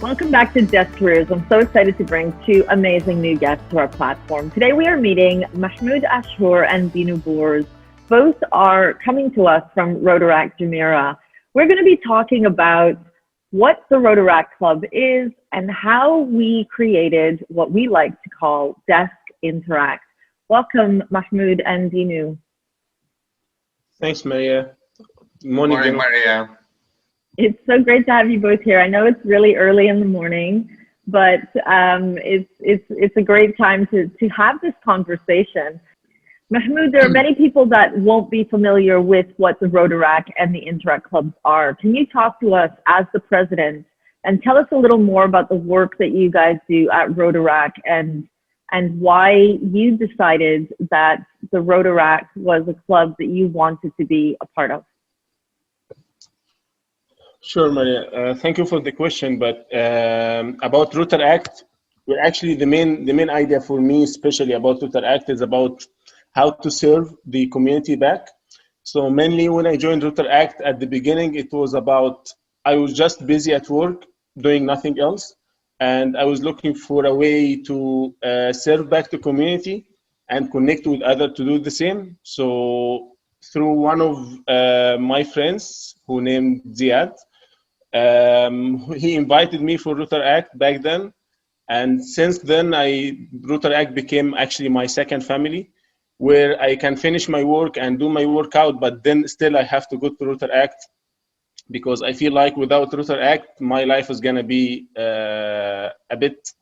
Welcome back to DESC Careers. I'm so excited to bring two amazing new guests to our platform. Today we are meeting Mahmoud Ashour and Dinu. Both are coming to us from Rotaract Jumeirah. We're going to be talking about what the Rotaract Club is and how we created what we like to call DESC Interact. Welcome, Mahmoud and Dinu. Thanks, Maria. Good morning, Maria. It's so great to have you both here. I know it's really early in the morning, but it's a great time to have this conversation. Mahmoud, there are many people that won't be familiar with what the Rotaract and the Interact clubs are. Can you talk to us as the president and tell us a little more about the work that you guys do at Rotaract and why you decided that the Rotaract was a club that you wanted to be a part of? Sure, Maria. Thank you for the question. But about Rotaract, well, actually, the main idea for me, especially about Rotaract, is about how to serve the community back. So mainly when I joined Rotaract at the beginning, it was about I was just busy at work doing nothing else, and I was looking for a way to serve back the community and connect with others to do the same. So through one of my friends who named Ziad, he invited me for Rotaract back then, and since then Rotaract became actually my second family, where I can finish my work and do my workout, but then still I have to go to Rotaract because I feel like without Rotaract my life is gonna be a bit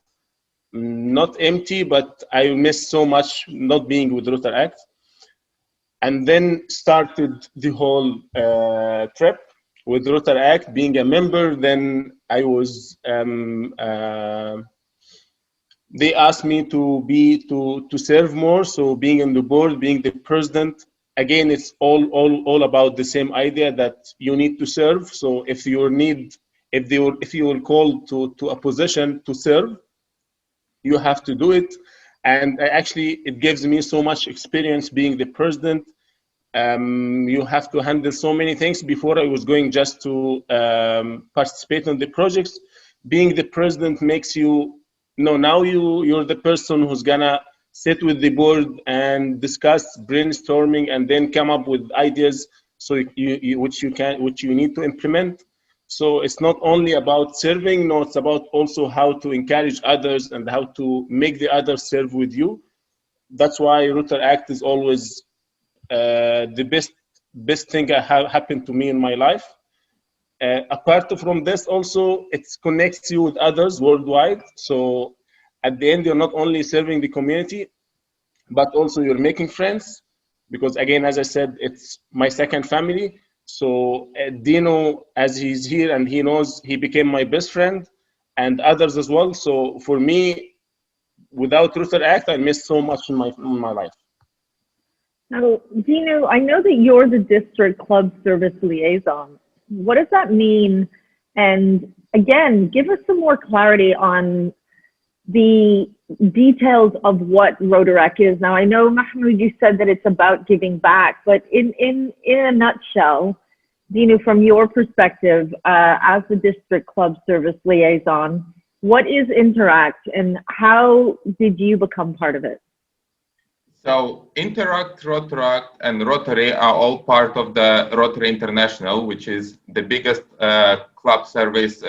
not empty, but I miss so much not being with Rotaract. And then started the whole trip with Rotaract, being a member. Then I was, they asked me to serve more. So being on the board, being the president, again, it's all about the same idea that you need to serve. So if you were called to a position to serve, you have to do it. And actually, it gives me so much experience being the president. You have to handle so many things. Before I was going just to participate in the projects. Being the president makes you, now you're the person who's gonna sit with the board and discuss brainstorming and then come up with ideas so which you need to implement. So it's not only about serving, no, it's about also how to encourage others and how to make the others serve with you. That's why Rotaract is always the best thing that happened to me in my life. Apart from this, also it connects you with others worldwide. So at the end, you're not only serving the community, but also you're making friends. Because again, as I said, it's my second family. So Dino, as he's here and he knows, he became my best friend, and others as well. So for me, without Rotaract, I missed so much in my life. Now, Dinu, I know that you're the district club service liaison. What does that mean? And again, give us some more clarity on the details of what Rotaract is. Now, I know, Mahmoud, you said that it's about giving back, but in a nutshell, Dinu, from your perspective as the district club service liaison, what is Interact and how did you become part of it? So Interact, Rotaract, and Rotary are all part of the Rotary International, which is the biggest club service,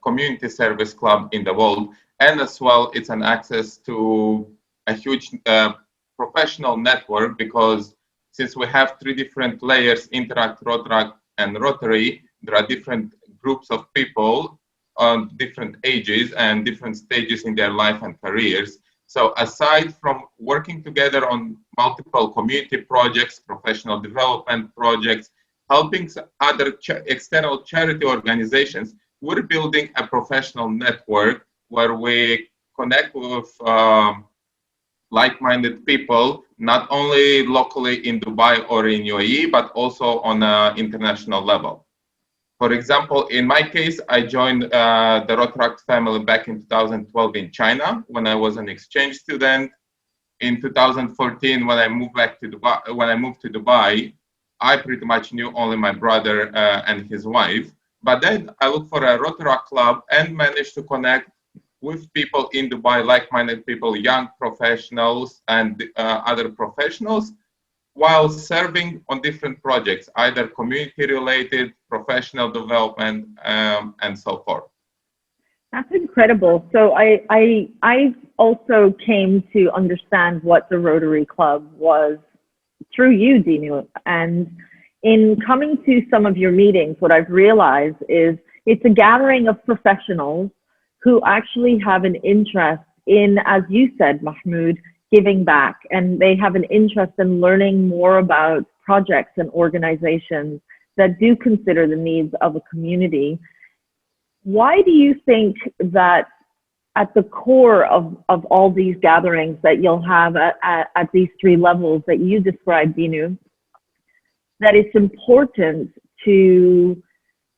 community service club in the world. And as well, it's an access to a huge professional network, because since we have three different layers, Interact, Rotaract, and Rotary, there are different groups of people on different ages and different stages in their life and careers. So aside from working together on multiple community projects, professional development projects, helping other external charity organizations, we're building a professional network where we connect with like-minded people, not only locally in Dubai or in UAE, but also on an international level. For example, in my case, I joined the Rotaract family back in 2012 in China when I was an exchange student. In 2014, when I moved to Dubai, I pretty much knew only my brother and his wife. But then I looked for a Rotaract club and managed to connect with people in Dubai, like-minded people, young professionals and other professionals, while serving on different projects, either community-related, professional development, and so forth. That's incredible. So I also came to understand what the Rotary Club was through you, Dinu. And in coming to some of your meetings, what I've realized is it's a gathering of professionals who actually have an interest in, as you said, Mahmoud, giving back. And they have an interest in learning more about projects and organizations that do consider the needs of a community. Why do you think that at the core of all these gatherings that you'll have at these three levels that you described, Dinu, that it's important to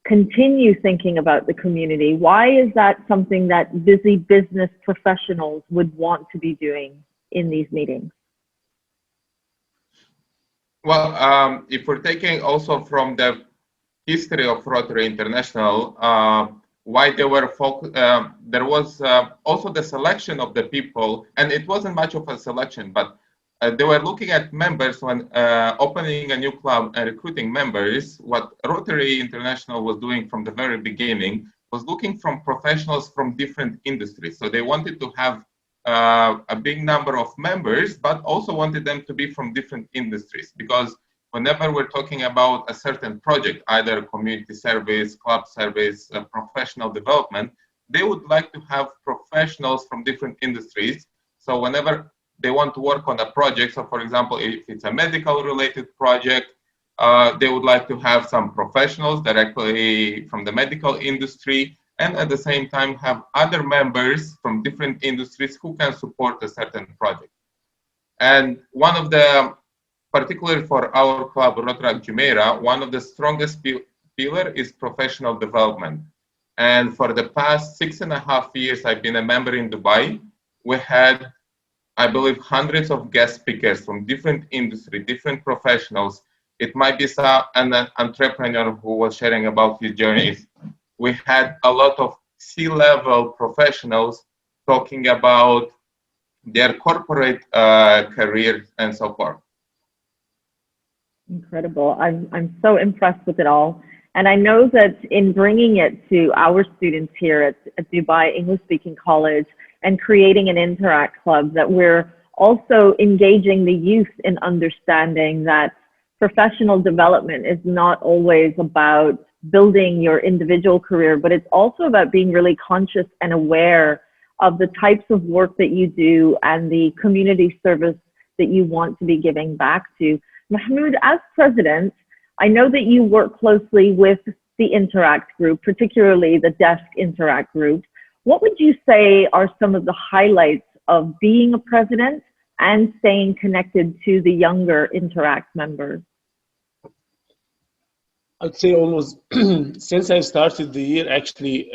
continue thinking about the community? Why is that something that busy business professionals would want to be doing in these meetings? Well, if we're taking also from the history of Rotary International, why they were there was also the selection of the people, and it wasn't much of a selection, but they were looking at members when opening a new club and recruiting members. What Rotary International was doing from the very beginning was looking from professionals from different industries. So they wanted to have a big number of members, but also wanted them to be from different industries, because whenever we're talking about a certain project, either community service, club service, professional development, they would like to have professionals from different industries. So whenever they want to work on a project, so for example, if it's a medical related project, they would like to have some professionals directly from the medical industry, and at the same time have other members from different industries who can support a certain project. And one of the, particularly for our club, Rotaract Jumeirah, one of the strongest pillar is professional development. And for the past 6.5 years, I've been a member in Dubai. We had, I believe, hundreds of guest speakers from different industry, different professionals. It might be an entrepreneur who was sharing about his journeys. We had a lot of C-level professionals talking about their corporate careers and so forth. Incredible. I'm so impressed with it all. And I know that in bringing it to our students here at Dubai English Speaking College and creating an Interact Club, that we're also engaging the youth in understanding that professional development is not always about building your individual career, but it's also about being really conscious and aware of the types of work that you do and the community service that you want to be giving back to. Mahmoud, as president, I know that you work closely with the Interact group, particularly the DESC Interact group. What would you say are some of the highlights of being a president and staying connected to the younger Interact members? I'd say almost since I started the year, actually,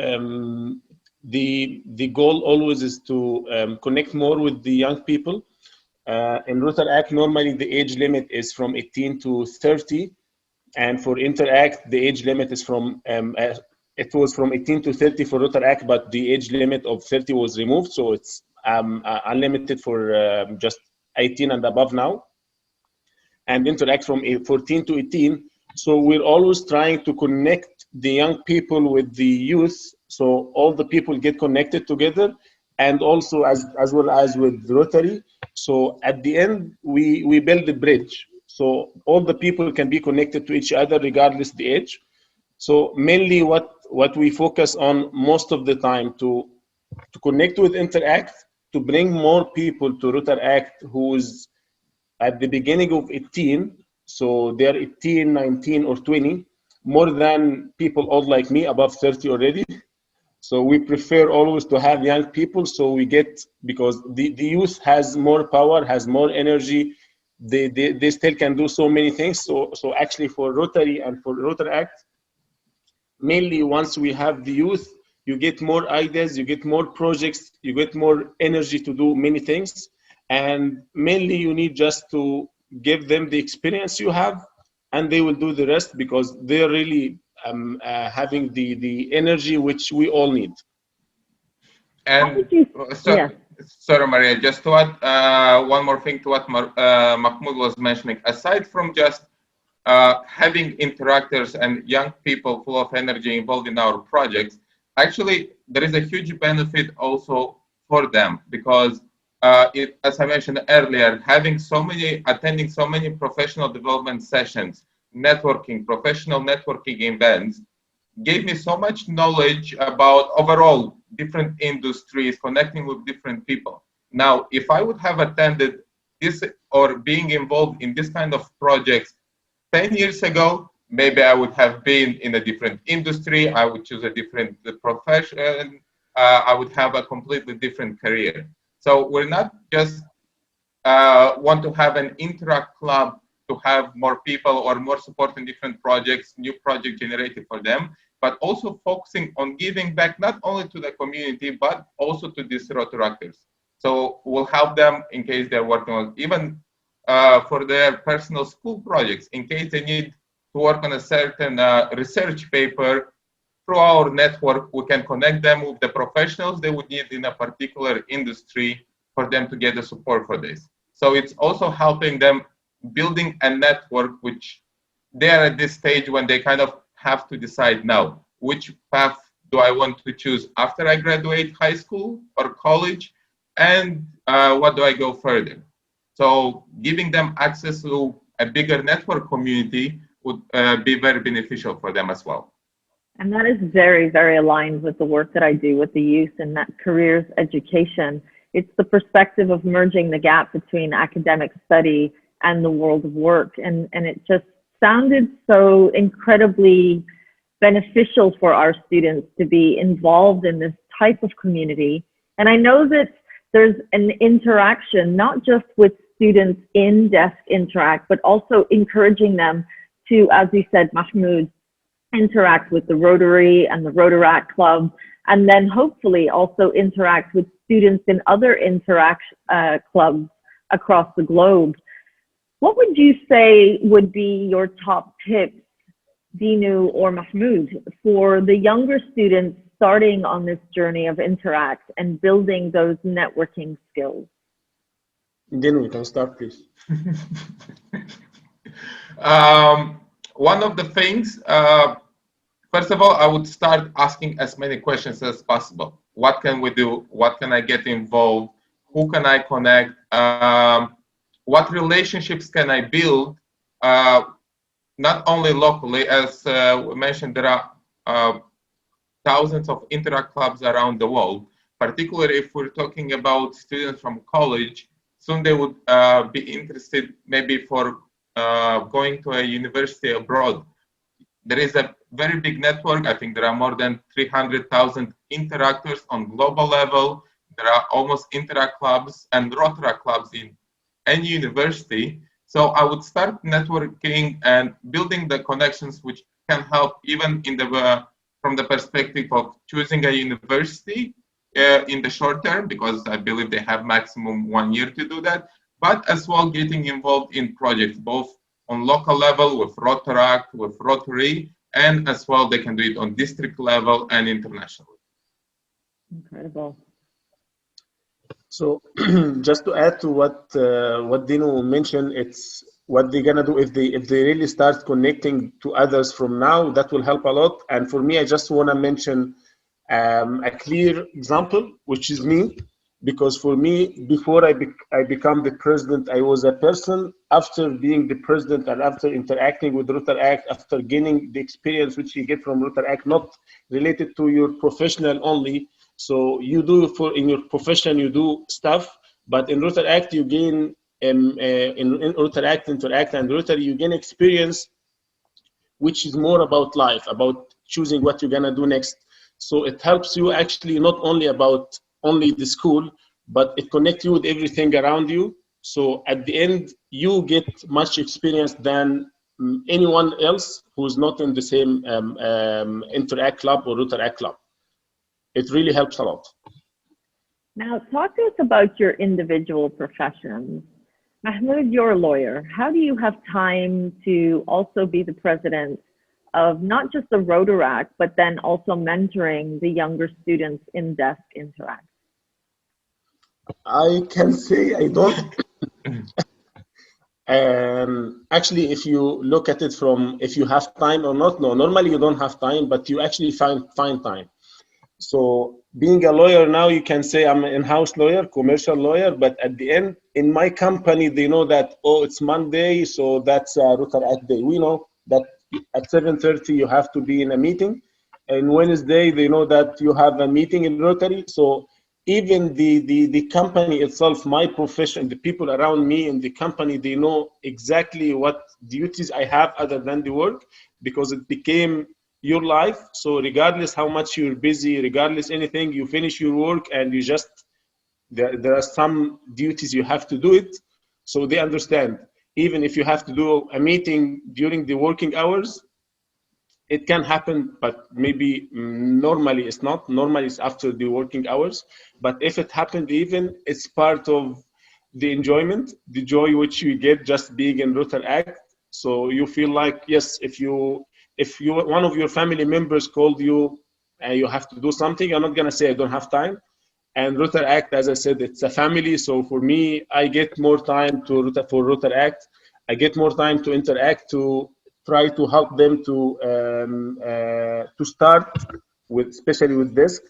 the goal always is to connect more with the young people. In Rotaract, normally the age limit is from 18 to 30, and for Interact, the age limit is from it was from 18 to 30 for Rotaract, but the age limit of 30 was removed, so it's unlimited for just 18 and above now. And Interact from 14 to 18. So we're always trying to connect the young people with the youth, so all the people get connected together, and also as well as with Rotary. So at the end, we build a bridge, so all the people can be connected to each other regardless the age. So mainly what we focus on most of the time to connect with Interact, to bring more people to Rotaract who's at the beginning of 18, so they're 18, 19 or 20, more than people old like me, above 30 already. So we prefer always to have young people, so we get, because the youth has more power, has more energy, they still can do so many things. So actually for Rotary and for Rotaract, mainly once we have the youth, you get more ideas, you get more projects, you get more energy to do many things. And mainly you need just to give them the experience you have, and they will do the rest, because they're really having the energy which we all need. And Yes. sorry, Maria, just to add one more thing to what Mahmoud was mentioning. Aside from just having interactors and young people full of energy involved in our projects, actually, there is a huge benefit also for them because, as I mentioned earlier, attending so many professional development sessions, professional networking events, gave me so much knowledge about overall different industries, connecting with different people. Now, if I would have attended this or being involved in this kind of projects 10 years ago, maybe I would have been in a different industry, I would choose a different profession, I would have a completely different career. So we're not just want to have an Interact club to have more people or more support in different projects, new projects generated for them, but also focusing on giving back not only to the community, but also to these Rotaractors. So we'll help them in case they're working on, even for their personal school projects, in case they need to work on a certain research paper. Through our network, we can connect them with the professionals they would need in a particular industry for them to get the support for this. So it's also helping them building a network, which they are at this stage when they kind of have to decide now, which path do I want to choose after I graduate high school or college, and what do I go further? So giving them access to a bigger network community would be very beneficial for them as well. And that is very, very aligned with the work that I do with the youth in that careers education. It's the perspective of merging the gap between academic study and the world of work. And it just sounded so incredibly beneficial for our students to be involved in this type of community. And I know that there's an interaction, not just with students in DESC Interact, but also encouraging them to, as you said, Mahmoud, interact with the Rotary and the Rotaract Club, and then hopefully also interact with students in other Interact clubs across the globe. What would you say would be your top tips, Dinu or Mahmoud, for the younger students starting on this journey of Interact and building those networking skills? Dinu, you can start, please. One of the things, first of all, I would start asking as many questions as possible. What can we do? What can I get involved? Who can I connect? What relationships can I build? Not only locally, as we mentioned, there are thousands of Interact clubs around the world. Particularly if we're talking about students from college, soon they would be interested maybe for going to a university abroad. There is a very big network. I think there are more than 300,000 interactors on global level. There are almost Interact clubs and Rotaract clubs in any university. So I would start networking and building the connections which can help even in the from the perspective of choosing a university in the short term, because I believe they have maximum 1 year to do that, but as well getting involved in projects, both on local level with Rotaract, with Rotary, and as well they can do it on district level and internationally. Incredible. So just to add to what Dino mentioned, it's what they're gonna do if they really start connecting to others from now. That will help a lot. And for me, I just want to mention a clear example, which is me, because for me, before I become the president, I was a person. After being the president and after interacting with Rotaract, after gaining the experience which you get from Rotaract, not related to your professional only. So you do in your profession, you do stuff, but in Rotaract you gain in Rotaract, Interact, and Rotary, you gain experience, which is more about life, about choosing what you're gonna do next. So it helps you actually not only about only the school, but it connects you with everything around you. So at the end, you get much experience than anyone else who's not in the same Interact club or Rotaract club. It really helps a lot. Now, talk to us about your individual professions. Mahmoud, you're a lawyer. How do you have time to also be the president of not just the Rotaract, but then also mentoring the younger students in DESC Interact? I can say I don't. Actually, if you look at it from if you have time or not, no, normally you don't have time, but you actually find time. So being a lawyer now, you can say I'm an in-house lawyer, commercial lawyer, but at the end, in my company, they know that, oh, it's Monday, so that's Rotaract Day. We know that at 7:30 you have to be in a meeting, and Wednesday they know that you have a meeting in Rotary. So even the company itself, my profession, the people around me in the company, they know exactly what duties I have other than the work, because it became your life. So regardless how much you're busy, regardless anything, you finish your work and you just, there are some duties you have to do it. So they understand. Even if you have to do a meeting during the working hours, it can happen, but maybe normally it's not. Normally it's after the working hours. But if it happened, even it's part of the enjoyment, the joy which you get just being in Rotaract. So you feel like, yes, if you one of your family members called you and you have to do something, you're not gonna say I don't have time. And Rotaract, as I said, it's a family. So for me, I get more time for Rotaract. I get more time to interact, to try to help them to start with, especially with DESC,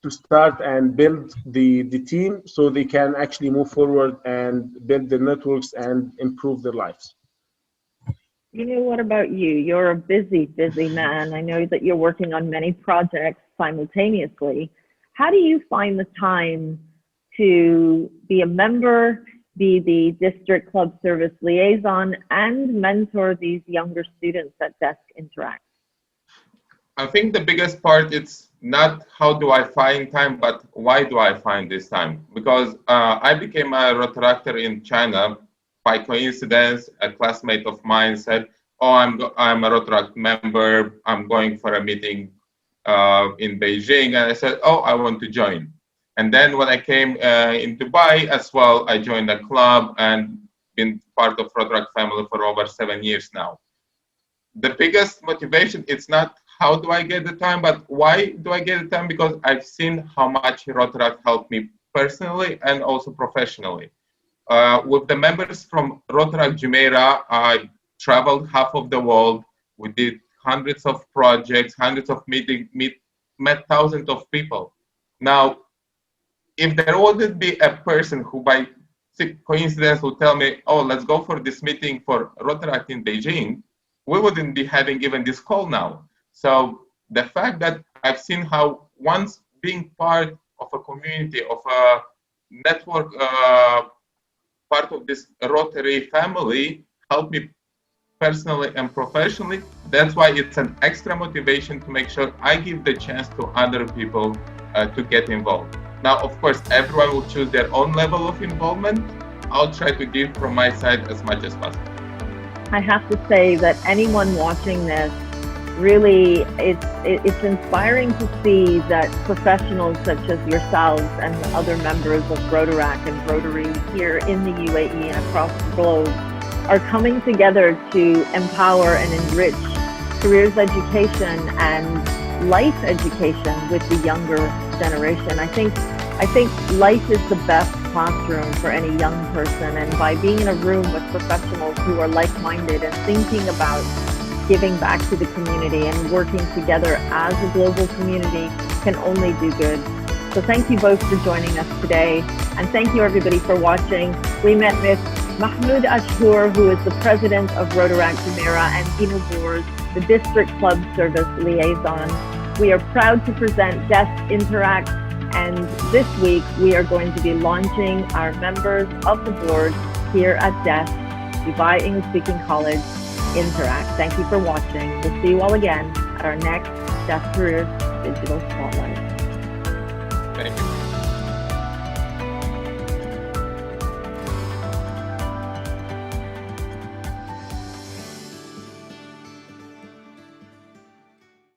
to start and build the team so they can actually move forward and build their networks and improve their lives. What about you? You're a busy, busy man. I know that you're working on many projects simultaneously. How do you find the time to be a member, be the district club service liaison, and mentor these younger students at DESC Interact? I think the biggest part, it's not how do I find time, but why do I find this time? Because I became a Rotaractor in China. By coincidence, a classmate of mine said, oh, I'm a Rotaract member, I'm going for a meeting in Beijing. And I said, oh, I want to join. And then when I came in Dubai as well, I joined a club and been part of Rotaract family for over 7 years now. The biggest motivation, it's not how do I get the time, but why do I get the time? Because I've seen how much Rotaract helped me personally and also professionally. With the members from Rotaract Jumeirah, I traveled half of the world. We did hundreds of projects, hundreds of meetings, met thousands of people. Now, if there wouldn't be a person who by coincidence would tell me, oh, let's go for this meeting for Rotaract in Beijing, we wouldn't be having even this call now. So the fact that I've seen how once being part of a community, of a network, part of this Rotary family helped me personally and professionally. That's why it's an extra motivation to make sure I give the chance to other people to get involved. Now, of course, everyone will choose their own level of involvement. I'll try to give from my side as much as possible. I have to say that anyone watching this, really, it's inspiring to see that professionals such as yourselves and other members of Rotaract and Rotary here in the UAE and across the globe are coming together to empower and enrich careers education and life education with the younger generation. I think life is the best classroom for any young person, and by being in a room with professionals who are like-minded and thinking about giving back to the community and working together as a global community can only do good. So thank you both for joining us today, and thank you everybody for watching. We met with Mahmoud Ashour, who is the president of Rotaract Jumeirah, and Dinu, the district club service liaison. We are proud to present DESC Interact, and this week we are going to be launching our members of the board here at DESC, Dubai English Speaking College Interact. Thank you for watching. We'll see you all again at our next DESC Careers Digital Spotlight. Thank you.